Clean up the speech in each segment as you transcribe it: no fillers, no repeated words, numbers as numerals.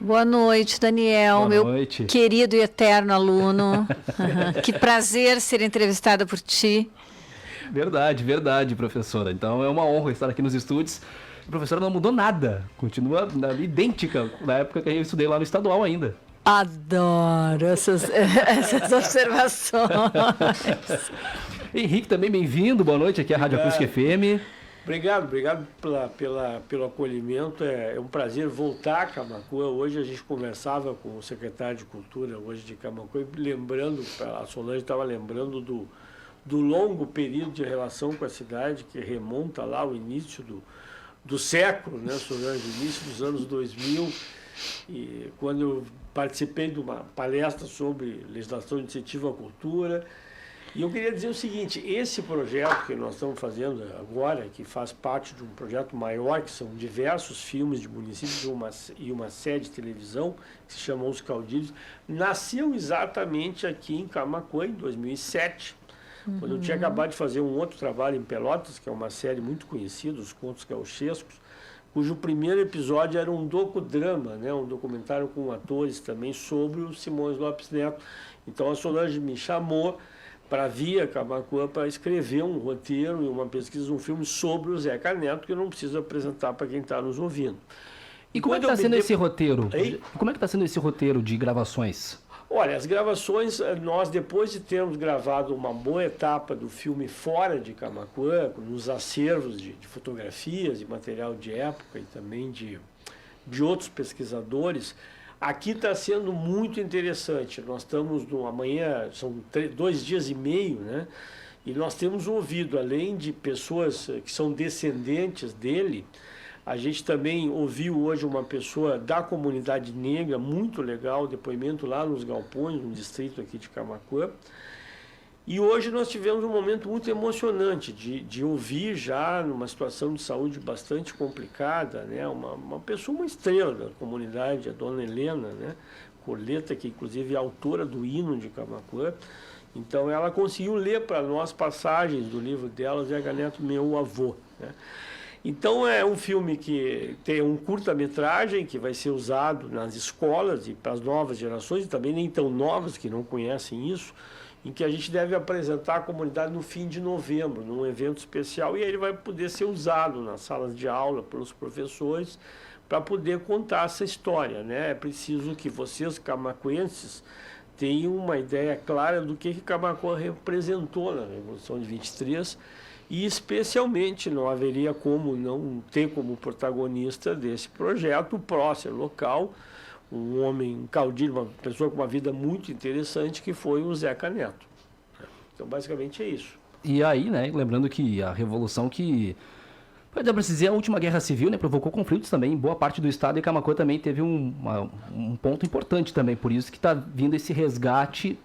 Boa noite, Daniel, Boa meu noite. querido e eterno aluno. Que prazer ser entrevistada por ti. Verdade, verdade, professora. Então é uma honra estar aqui nos estúdios. A professora não mudou nada, continua idêntica na época que eu estudei lá no estadual ainda. Adoro essas observações. Henrique também bem-vindo, boa noite, aqui é a Rádio Acústica FM. Obrigado pelo acolhimento. É um prazer voltar a Camaquã. Hoje a gente conversava com o secretário de Cultura hoje de Camaquã, lembrando, a Solange estava lembrando do longo período de relação com a cidade, que remonta lá ao início do século, né, Solange, início dos anos 2000, e quando eu participei de uma palestra sobre legislação de incentivo à cultura. E eu queria dizer o seguinte, esse projeto que nós estamos fazendo agora, que faz parte de um projeto maior, que são diversos filmes de municípios e uma série de televisão, que se chama Os Caudilhos, nasceu exatamente aqui em Camaquã, em 2007, quando eu tinha acabado de fazer um outro trabalho em Pelotas, que é uma série muito conhecida, Os Contos Gauchescos, cujo primeiro episódio era um docudrama, né, um documentário com atores também sobre o Simões Lopes Neto. Então a Solange me chamou para vir a Camaquã para escrever um roteiro e uma pesquisa, um filme sobre o Zeca Neto, que eu não preciso apresentar para quem está nos ouvindo. E como é que está sendo esse roteiro? Ei? Como é que está sendo esse roteiro de gravações? Olha, as gravações, nós depois de termos gravado uma boa etapa do filme fora de Camaquã, nos acervos de fotografias e material de época e também de outros pesquisadores, aqui está sendo muito interessante. Nós estamos amanhã, são 2 dias e meio, né? E nós temos ouvido, além de pessoas que são descendentes dele, a gente também ouviu hoje uma pessoa da comunidade negra, muito legal, depoimento lá nos Galpões, no distrito aqui de Camaquã. E hoje nós tivemos um momento muito emocionante de ouvir já numa situação de saúde bastante complicada, né, uma pessoa, uma estrela da comunidade, a dona Helena, né, Coleta, que inclusive é autora do hino de Camaquã. Então ela conseguiu ler para nós passagens do livro dela, Zeca Neto, Meu Avô, né. Então é um filme que tem um curta-metragem que vai ser usado nas escolas e para as novas gerações, e também nem tão novas que não conhecem isso, em que a gente deve apresentar à comunidade no fim de novembro, num evento especial, e aí ele vai poder ser usado nas salas de aula pelos professores para poder contar essa história, né? É preciso que vocês, camaquenses, tenham uma ideia clara do que Camaquã representou na Revolução de 23, e especialmente não haveria como não ter como protagonista desse projeto o prócer local, um homem, um caudilho, uma pessoa com uma vida muito interessante, que foi o Zeca Neto. Então, basicamente é isso. E aí, né, lembrando que a Revolução que, pode dizer, a última guerra civil, né, provocou conflitos também em boa parte do estado, e Camaquã também teve um ponto importante também, por isso que está vindo esse resgate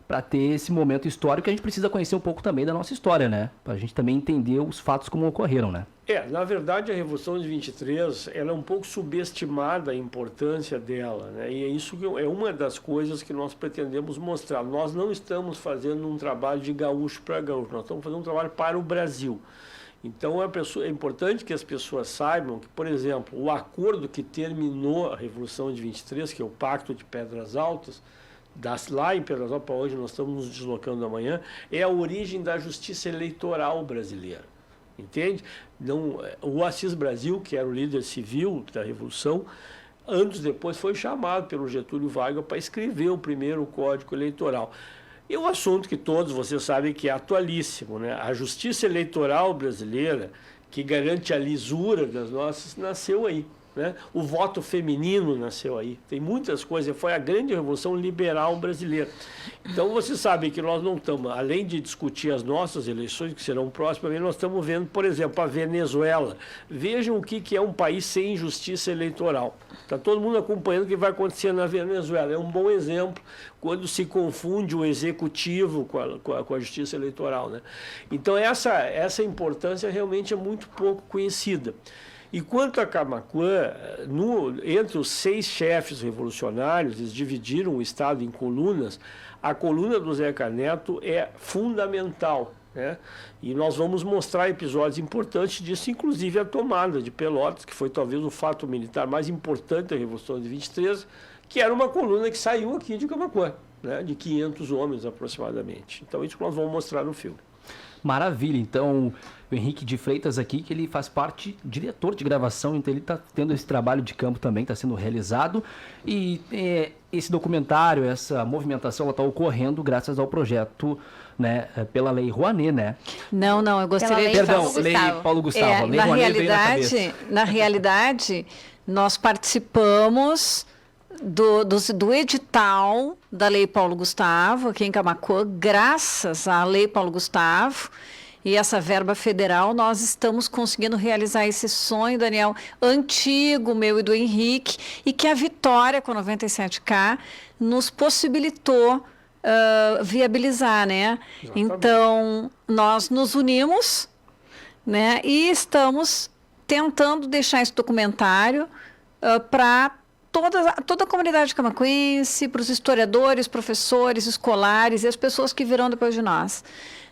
para ter esse momento histórico, que a gente precisa conhecer um pouco também da nossa história, né? Para a gente também entender os fatos como ocorreram, né? Na verdade, a Revolução de 23, ela é um pouco subestimada, a importância dela, né? E isso é uma das coisas que nós pretendemos mostrar. Nós não estamos fazendo um trabalho de gaúcho para gaúcho, nós estamos fazendo um trabalho para o Brasil. Então, é importante que as pessoas saibam que, por exemplo, o acordo que terminou a Revolução de 23, que é o Pacto de Pedras Altas, lá em Pedras Altas, para onde nós estamos nos deslocando amanhã, é a origem da justiça eleitoral brasileira. Entende? Não, o Assis Brasil, que era o líder civil da Revolução, anos depois foi chamado pelo Getúlio Vargas para escrever o primeiro Código Eleitoral. E um assunto que todos vocês sabem que é atualíssimo, né? A justiça eleitoral brasileira, que garante a lisura das nossas, nasceu aí. Né? O voto feminino nasceu aí. Tem muitas coisas. Foi a grande revolução liberal brasileira. Então, você sabe que nós não estamos, além de discutir as nossas eleições, que serão próximas, nós estamos vendo, por exemplo, a Venezuela. Vejam o que é um país sem justiça eleitoral. Está todo mundo acompanhando o que vai acontecer na Venezuela. É um bom exemplo quando se confunde o executivo com a justiça eleitoral. Né? Então, essa importância realmente é muito pouco conhecida. E quanto a Camaquã, entre os 6 chefes revolucionários, eles dividiram o Estado em colunas. A coluna do Zeca Neto é fundamental, né? E nós vamos mostrar episódios importantes disso, inclusive a tomada de Pelotas, que foi talvez o fato militar mais importante da Revolução de 23, que era uma coluna que saiu aqui de Camaquã, né? De 500 homens aproximadamente. Então isso que nós vamos mostrar no filme. Maravilha, então o Henrique de Freitas aqui, que ele faz parte, diretor de gravação, então ele está tendo esse trabalho de campo também, está sendo realizado, e esse documentário, essa movimentação, ela está ocorrendo graças ao projeto, né, pela Lei Rouanet, né? Não, eu gostaria de... Perdão, Lei Paulo Gustavo. Lei Rouanet veio na realidade, nós participamos do edital da Lei Paulo Gustavo, aqui em Camaquã, graças à Lei Paulo Gustavo e essa verba federal, nós estamos conseguindo realizar esse sonho, Daniel, antigo meu e do Henrique, e que a Vitória, com 97K, nos possibilitou viabilizar, né? Exatamente. Então, nós nos unimos, né? E estamos tentando deixar esse documentário para toda a comunidade camaquense, para os historiadores, professores, escolares e as pessoas que virão depois de nós,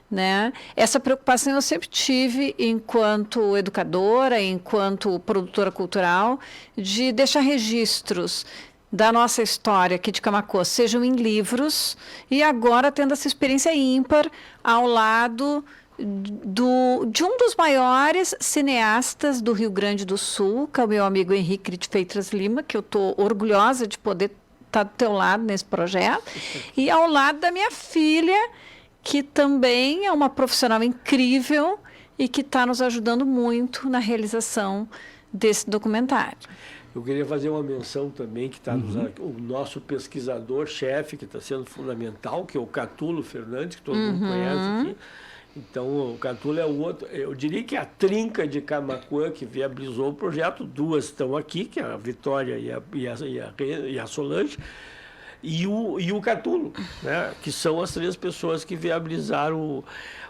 né? Essa preocupação eu sempre tive enquanto educadora, enquanto produtora cultural, de deixar registros da nossa história aqui de Camaquã, sejam em livros, e agora tendo essa experiência ímpar ao lado de um dos maiores cineastas do Rio Grande do Sul, que é o meu amigo Henrique de Freitas Lima, que eu estou orgulhosa de poder estar do teu lado nesse projeto, e ao lado da minha filha, que também é uma profissional incrível e que está nos ajudando muito na realização desse documentário. Eu queria fazer uma menção também que está o nosso pesquisador-chefe, que está sendo fundamental, que é o Catulo Fernandes, que todo mundo conhece aqui. Então, o Catulo é o outro, eu diria que é a trinca de Camaquã que viabilizou o projeto. Duas estão aqui, que é a Vitória e a Solange, e o Catulo, né? Que são as três pessoas que viabilizaram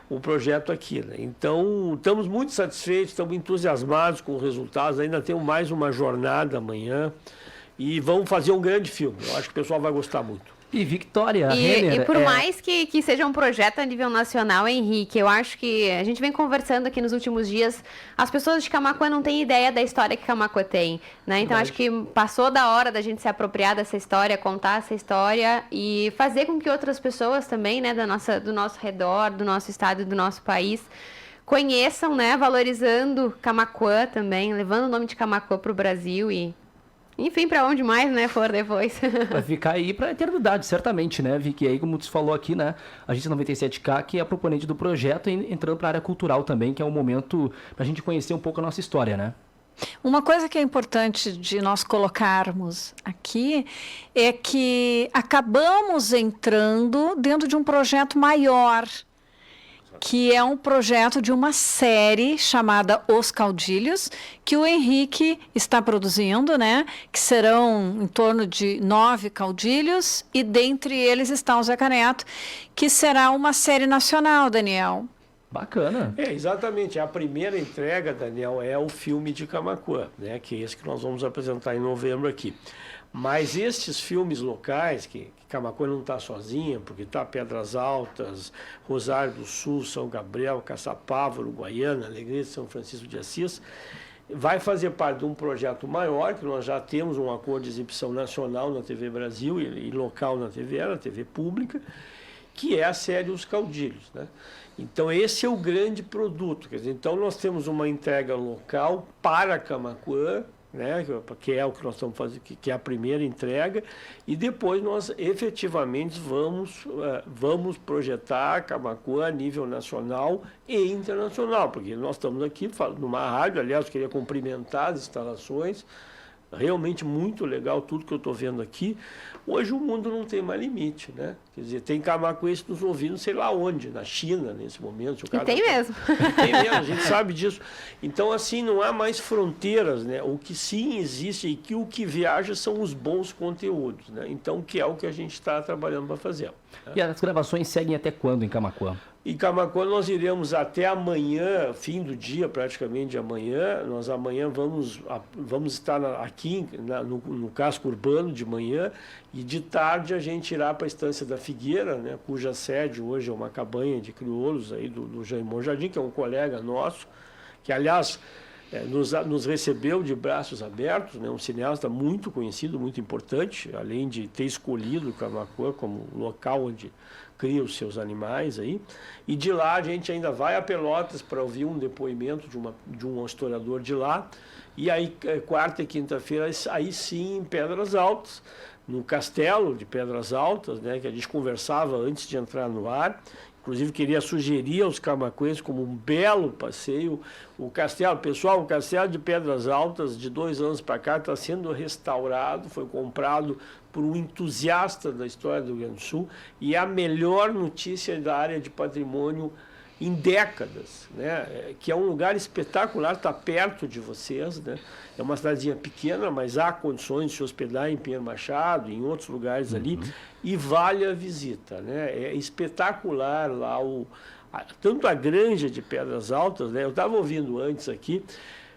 o projeto aqui, né? Então, estamos muito satisfeitos, estamos entusiasmados com os resultados. Ainda temos mais uma jornada amanhã e vamos fazer um grande filme. Eu acho que o pessoal vai gostar muito. E Victoria Renner, e por mais que seja um projeto a nível nacional, Henrique, eu acho que a gente vem conversando aqui nos últimos dias, as pessoas de Camaquã não têm ideia da história que Camaquã tem, né? Então acho que passou da hora da gente se apropriar dessa história, contar essa história e fazer com que outras pessoas também, né, do nosso redor, do nosso estado e do nosso país conheçam, né, valorizando Camaquã também, levando o nome de Camaquã para o Brasil e... Enfim, para onde mais, né, for depois. Vai ficar aí para a eternidade, certamente, né, Vicky? E aí, como você falou aqui, né, a Agência 97K, que é a proponente do projeto, entrando para a área cultural também, que é um momento para a gente conhecer um pouco a nossa história, né? Uma coisa que é importante de nós colocarmos aqui é que acabamos entrando dentro de um projeto maior, que é um projeto de uma série chamada Os Caudilhos, que o Henrique está produzindo, né? Que serão em torno de 9 caudilhos, e dentre eles está o Zeca Neto, que será uma série nacional, Daniel. Bacana. Exatamente. A primeira entrega, Daniel, é o filme de Camaquã, né? Que é esse que nós vamos apresentar em novembro aqui. Mas estes filmes locais, que Camaquã não está sozinha, porque está Pedras Altas, Rosário do Sul, São Gabriel, Caçapava, Uruguaiana, Alegria, São Francisco de Assis, vai fazer parte de um projeto maior, que nós já temos um acordo de exibição nacional na TV Brasil e local na TV pública, que é a série Os Caudilhos, né? Então esse é o grande produto. Quer dizer, então nós temos uma entrega local para Camaquã, né, que é o que nós estamos fazendo, que é a primeira entrega, e depois nós efetivamente vamos projetar Camaquã a nível nacional e internacional, porque nós estamos aqui numa rádio. Aliás, eu queria cumprimentar as instalações, realmente muito legal tudo que eu estou vendo aqui. Hoje o mundo não tem mais limite, né? Quer dizer, tem camaquense nos ouvindo, sei lá onde, na China, nesse momento. E tem mesmo. Tem mesmo, a gente sabe disso. Então, assim, não há mais fronteiras, né? O que sim existe e que o que viaja são os bons conteúdos, né? Então, que é o que a gente está trabalhando para fazer. Né? E as gravações seguem até quando em Camaquã? Em Camaquã nós iremos até amanhã, fim do dia praticamente de amanhã. Nós amanhã vamos estar aqui no casco urbano de manhã, e de tarde a gente irá para a Estância da Figueira, né, cuja sede hoje é uma cabanha de crioulos aí do Jaimon Jardim, que é um colega nosso, que aliás nos recebeu de braços abertos, né, um cineasta muito conhecido, muito importante, além de ter escolhido Camaquã como local onde cria os seus animais aí. E de lá a gente ainda vai a Pelotas para ouvir um depoimento de um historiador de lá. E aí, quarta e quinta-feira, aí sim, em Pedras Altas, no castelo de Pedras Altas, né, que a gente conversava antes de entrar no ar. Inclusive, queria sugerir aos camaquenses como um belo passeio. O castelo de Pedras Altas, de 2 anos para cá, está sendo restaurado, foi comprado por um entusiasta da história do Rio Grande do Sul, e é a melhor notícia da área de patrimônio em décadas, né? Que é um lugar espetacular, está perto de vocês, né? É uma cidadezinha pequena, mas há condições de se hospedar em Pinheiro Machado, em outros lugares ali, e vale a visita, né? É espetacular lá, tanto a Granja de Pedras Altas, né? Eu estava ouvindo antes aqui,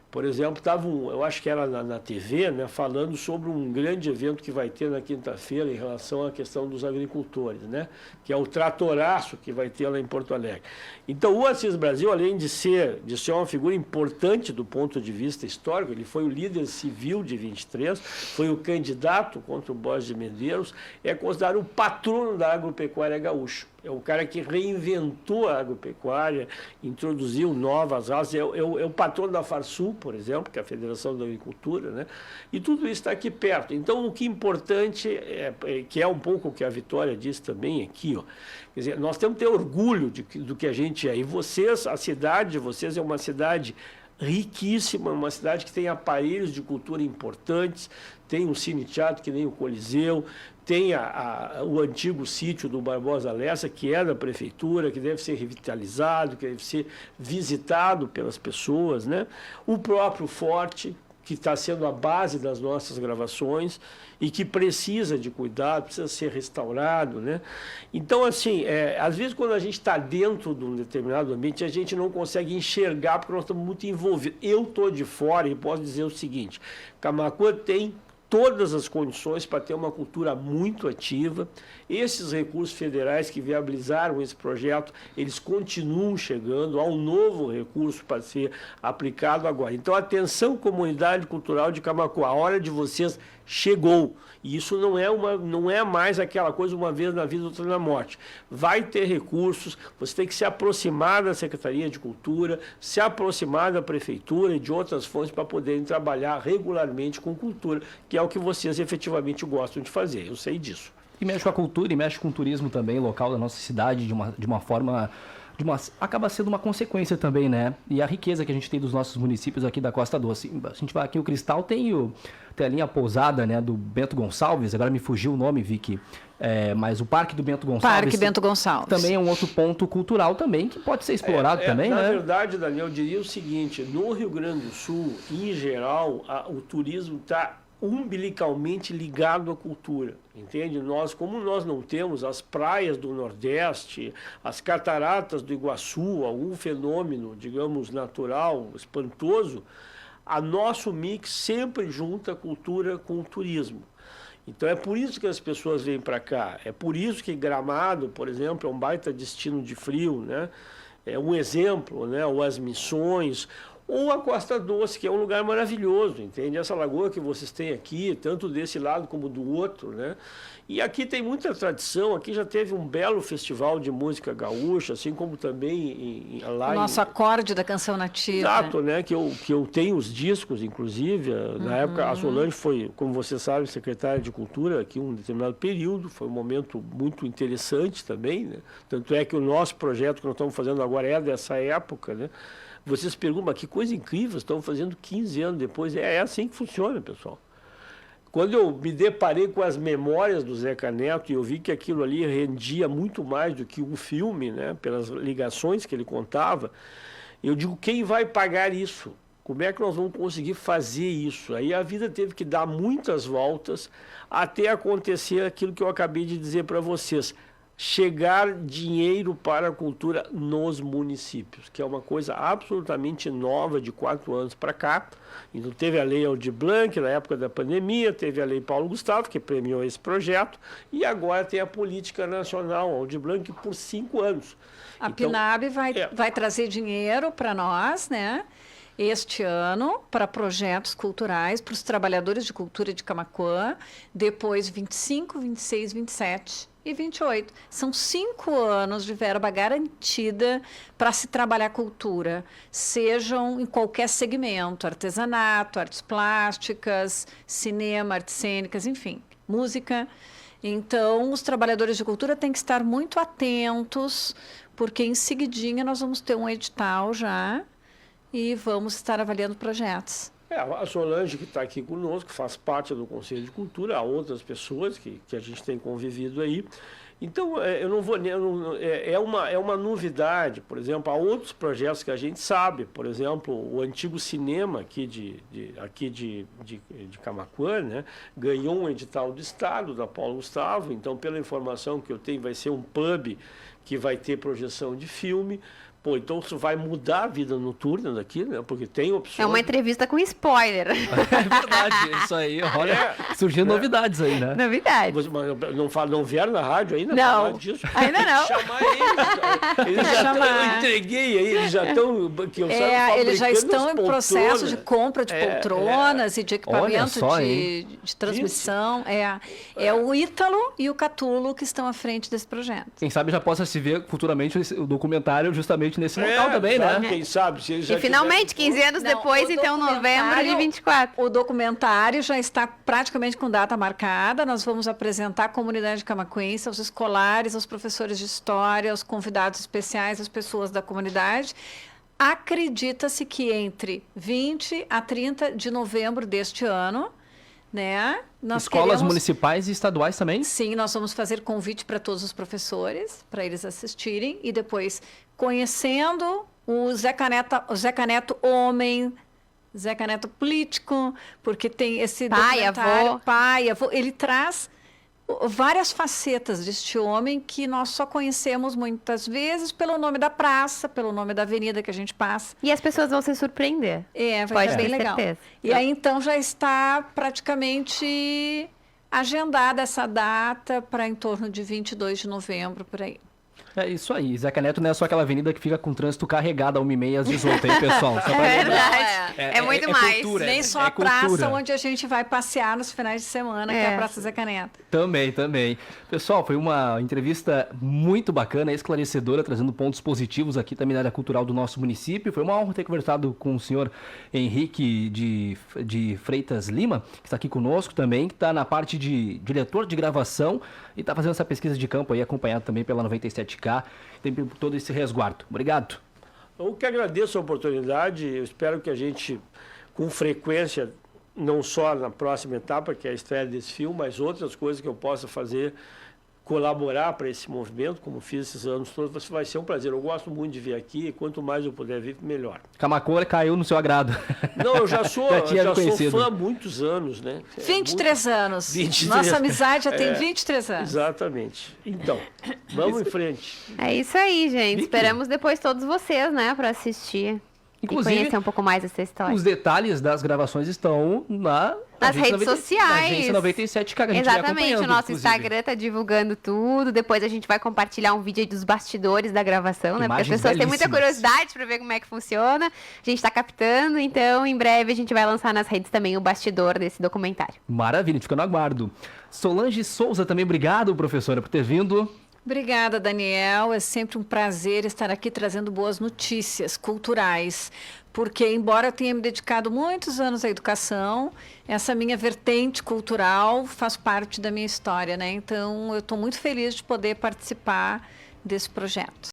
por exemplo, eu acho que era na TV, né, falando sobre um grande evento que vai ter na quinta-feira em relação à questão dos agricultores, né, que é o tratoraço que vai ter lá em Porto Alegre. Então, o Assis Brasil, além de ser uma figura importante do ponto de vista histórico, ele foi o líder civil de 23, foi o candidato contra o Borges de Medeiros, é considerado o patrono da agropecuária gaúcha. É o cara que reinventou a agropecuária, introduziu novas raças, é o patrono da Farsul, por exemplo, que é a Federação da Agricultura, né? E tudo isso está aqui perto. Então, o que é importante, que é um pouco o que a Vitória disse também aqui, ó, quer dizer, nós temos que ter orgulho do que a gente é. E vocês, a cidade de vocês é uma cidade riquíssima, uma cidade que tem aparelhos de cultura importantes, tem um cine-teatro que nem o Coliseu, tem o antigo sítio do Barbosa Lessa, que é da prefeitura, que deve ser revitalizado, que deve ser visitado pelas pessoas, né? O próprio forte, que está sendo a base das nossas gravações e que precisa de cuidado, precisa ser restaurado, né? Então, assim, às vezes quando a gente está dentro de um determinado ambiente, a gente não consegue enxergar porque nós estamos muito envolvidos. Eu estou de fora e posso dizer o seguinte: Camaquã tem todas as condições para ter uma cultura muito ativa. Esses recursos federais que viabilizaram esse projeto, eles continuam chegando, há um novo recurso para ser aplicado agora. Então, atenção, comunidade cultural de Camaquã, a hora de vocês chegou. E isso não é mais aquela coisa uma vez na vida, outra na morte. Vai ter recursos, você tem que se aproximar da Secretaria de Cultura, se aproximar da Prefeitura e de outras fontes para poderem trabalhar regularmente com cultura, que é o que vocês efetivamente gostam de fazer, eu sei disso. E mexe com a cultura e mexe com o turismo também local da nossa cidade de uma forma... acaba sendo uma consequência também, né? E a riqueza que a gente tem dos nossos municípios aqui da Costa Doce. A gente vai aqui, o Cristal tem a linha pousada, né, do Bento Gonçalves, agora me fugiu o nome, Vicky, mas o Parque do Bento Gonçalves... Parque Bento Gonçalves. Também é um outro ponto cultural também, que pode ser explorado também, na né? Na verdade, Daniel, eu diria o seguinte: no Rio Grande do Sul, em geral, o turismo está umbilicalmente ligado à cultura, entende? Como nós não temos as praias do Nordeste, as cataratas do Iguaçu, algum fenômeno, digamos, natural, espantoso, a nosso mix sempre junta a cultura com o turismo. Então é por isso que as pessoas vêm para cá, é por isso que Gramado, por exemplo, é um baita destino de frio, né? É um exemplo, né? Ou as Missões, ou a Costa Doce, que é um lugar maravilhoso, entende? Essa lagoa que vocês têm aqui, tanto desse lado como do outro, né? E aqui tem muita tradição, aqui já teve um belo festival de música gaúcha, assim como também lá Nosso acorde da canção nativa. Exato, né? Que eu tenho os discos, inclusive. Na época, a Solange foi, como você sabe, secretária de Cultura aqui um determinado período, foi um momento muito interessante também, né? Tanto é que o nosso projeto que nós estamos fazendo agora é dessa época, né? Vocês perguntam, mas que coisa incrível, estão fazendo 15 anos depois. É assim que funciona, pessoal. Quando eu me deparei com as memórias do Zeca Neto e eu vi que aquilo ali rendia muito mais do que um filme, né, pelas ligações que ele contava, eu digo, quem vai pagar isso? Como é que nós vamos conseguir fazer isso? Aí a vida teve que dar muitas voltas até acontecer aquilo que eu acabei de dizer para vocês. chegar dinheiro para a cultura nos municípios, que é uma coisa absolutamente nova de 4 anos para cá. Então teve a Lei Aldir Blanc na época da pandemia, teve a Lei Paulo Gustavo, que premiou esse projeto, e agora tem a Política Nacional Aldir Blanc por 5 anos. A Então, PNAB vai trazer dinheiro para nós, né? Este ano, para projetos culturais, para os trabalhadores de cultura de Camaquã, depois 25, 26, 27 e 28. São 5 anos de verba garantida para se trabalhar cultura, sejam em qualquer segmento, artesanato, artes plásticas, cinema, artes cênicas, enfim, música. Então, os trabalhadores de cultura têm que estar muito atentos, porque em seguidinha nós vamos ter um edital já e vamos estar avaliando projetos. A Solange, que está aqui conosco, faz parte do Conselho de Cultura, há outras pessoas que a gente tem convivido aí. Então, é uma novidade. Por exemplo, há outros projetos que a gente sabe. Por exemplo, o antigo cinema aqui de Camaquã, né, ganhou um edital do Estado, da Paulo Gustavo. Então, pela informação que eu tenho, vai ser um pub que vai ter projeção de filme. Pô, então isso vai mudar a vida noturna daqui, né? Porque tem opções. É uma entrevista com spoiler. É verdade, isso aí, olha, surgindo novidades aí, né? Novidade. Mas não vieram na rádio ainda? Não, Falar disso? ainda não. Chamar eles já estão, eu entreguei aí, eles já estão, que eu saiba, Eles já estão em fabricando as processo poltronas. de compra de poltronas e de equipamento só, de transmissão. É o Ítalo e o Catulo que estão à frente desse projeto. Quem sabe já possa se ver futuramente o documentário justamente nesse local também, sabe, né? Quem sabe, se eles já E finalmente, tiverem- 15 anos Não, depois, o então novembro de 24. O documentário já está praticamente com data marcada. Nós vamos apresentar à comunidade camaquense, aos escolares, aos professores de história, aos convidados especiais, às pessoas da comunidade. Acredita-se que entre 20 a 30 de novembro deste ano, né? Nós Escolas queremos... municipais e estaduais também? Sim, nós vamos fazer convite para todos os professores, para eles assistirem, e depois, conhecendo o Zé Caneto homem, Zé Caneto político, porque tem esse Pai, documentário, avô. pai, avô, ele traz várias facetas deste homem que nós só conhecemos muitas vezes pelo nome da praça, pelo nome da avenida que a gente passa. E as pessoas vão se surpreender. Vai Pode ser bem ter legal. certeza. E aí, então, já está praticamente agendada essa data para em torno de 22 de novembro, por aí. É isso aí. Zeca Neto não é só aquela avenida que fica com trânsito carregado a 1h30 às 18, hein, pessoal? Só pra É lembrar. verdade. É muito mais. cultura, Nem é só a cultura. praça onde a gente vai passear nos finais de semana, que é a Praça Zé Caneto. Também. Pessoal, foi uma entrevista muito bacana, esclarecedora, trazendo pontos positivos aqui também na área cultural do nosso município. Foi uma honra ter conversado com o senhor Henrique de Freitas Lima, que está aqui conosco também, que está na parte de diretor de gravação e está fazendo essa pesquisa de campo aí, acompanhado também pela 97K, tem todo esse resguardo. Obrigado. Eu que agradeço a oportunidade, eu espero que a gente, com frequência, não só na próxima etapa, que é a estreia desse filme, mas outras coisas que eu possa fazer, colaborar para esse movimento, como fiz esses anos todos, vai ser um prazer. Eu gosto muito de vir aqui, e quanto mais eu puder vir, melhor. Camaquã caiu no seu agrado. Não, eu já sou, tinha sou conhecido. fã há muitos anos, né? 23 anos. 23. Nossa amizade já tem 23 anos. Exatamente. Então, vamos em frente. É isso aí, gente. Vicky. Esperamos depois todos vocês, né, para assistir. Inclusive, e conhecer um pouco mais dessa história. Os detalhes das gravações estão Nas Agência redes 90 sociais. Na Agência 97, que a gente vai Exatamente, acompanhando, o nosso inclusive. Instagram tá divulgando tudo. Depois a gente vai compartilhar um vídeo aí dos bastidores da gravação, né? Porque as Imagens pessoas têm muita belíssimas. curiosidade para ver como é que funciona. A gente tá captando, então em breve a gente vai lançar nas redes também o bastidor desse documentário. Maravilha, fica no aguardo. Solange Souza também, obrigado, professora, por ter vindo. Obrigada, Daniel. É sempre um prazer estar aqui trazendo boas notícias culturais, porque, embora eu tenha me dedicado muitos anos à educação, essa minha vertente cultural faz parte da minha história, né? Então, eu estou muito feliz de poder participar desse projeto.